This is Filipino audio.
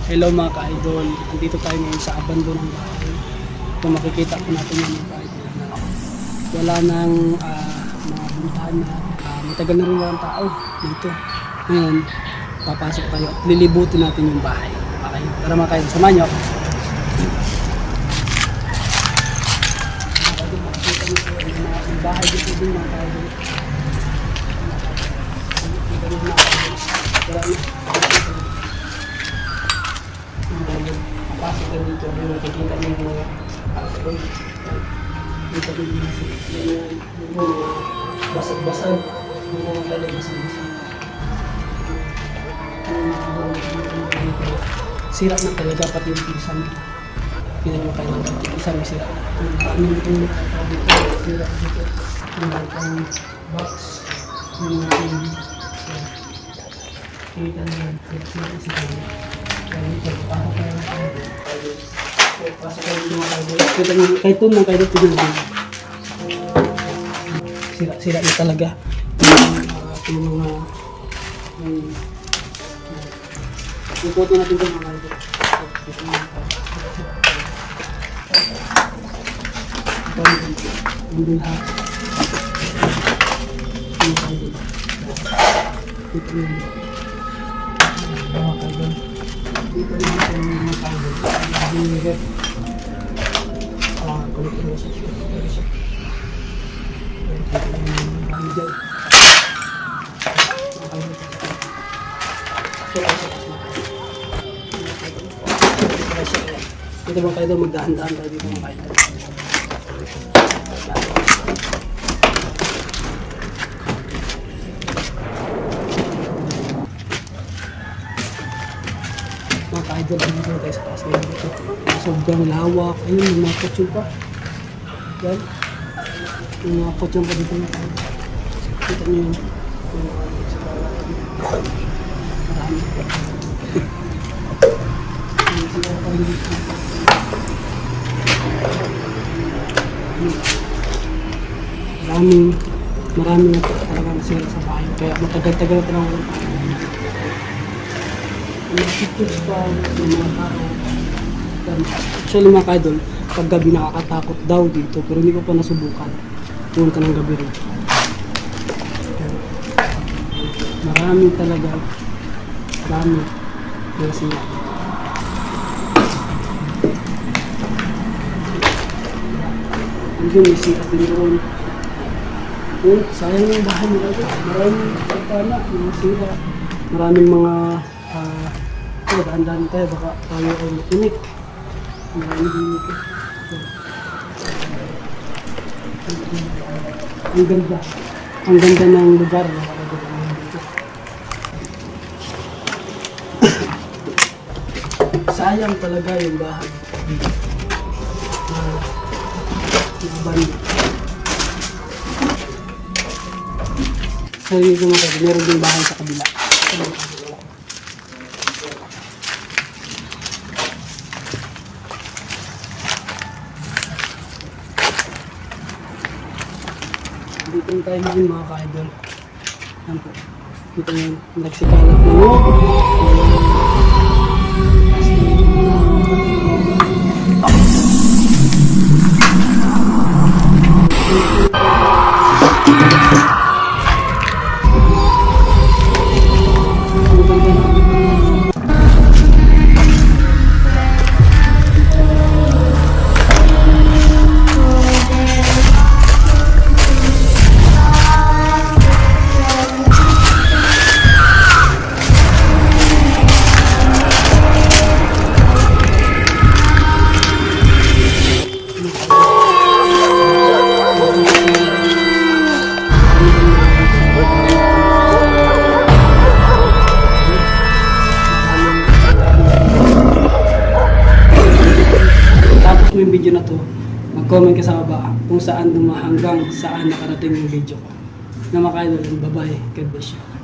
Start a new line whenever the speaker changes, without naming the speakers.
Hello mga ka-idol, andito tayo ngayon sa abandonong bahay. Kung makikita po natin yung mga ka-idol na wala nang mga buntahan na matagal na rin walang tao dito. Ngayon, papasok tayo at lilibutin natin yung bahay. Okay, tara mga ka-idol, samahan nyo ako. Makikita nyo po yung bahay dito din mga ka-idol. Makikita nyo mga ka-idol. Wala na. Napasok ka dito, may makikita niyo yung mga alcohol. Dito rin yung mga basag-basag, yung mga basag-basag. Sira na talaga pati yung pisan. Pinan nyo kayo ng pisan, may sira. Yung sira dito. Yung mga box. Yung mga TV. Kita na yan. Kita na yan. Pasok kayo dito mga kaidol. Kita nyo, kahit doon lang kaidol, tignan nyo. Sira na talaga. Yung mga yung photo natin doon mga kaidol. Yung lahat. Yung kaidol. Kita nyo. Mga kaidol. Dito rin ito yung mga kaidol. Yung rep. Kulit yung siya. Dito yung mga dyan. Dito mga kaidol, magdahan-dahan tayo dito mga kaidol. Mga ka-idol, dito tayo sa taas na dito. Sobrang lawak. Ayun, yung mga kutsyon pa. Yan. Yung mga kutsyon pa dito mga ka-idol. Kita nyo yun. Marami. Marami na talaga nasira sa bahay. Kaya matagal-tagal na talaga walang tao. Mga pictures pa ng mga tao. Actually mga ka-idol, pag gabi nakakatakot daw dito, pero hindi ko pa nasubukan. Pumunta ng gabi rin. Marami talaga. Marami. Nasira. Andun, may sira din doon. Sayang yung bahay nila. Maraming pagkana, mga sira. Maraming mga daan-daan tayo, baka tayo ay matinik. Maraming dinig. Ang ganda. Ang ganda ng lugar. Sayang talaga yung bahay. Banda. So yung mga kasi meron din bahay sa kabila. Dito tayo ngayon mga ka-idol. Yan po. Dito yung nagsikalap na yun. Yung video na to, mag-comment ka sa baba kung saan hanggang saan nakarating yung video ko. Na mga ka-idol, bye-bye. God bless you.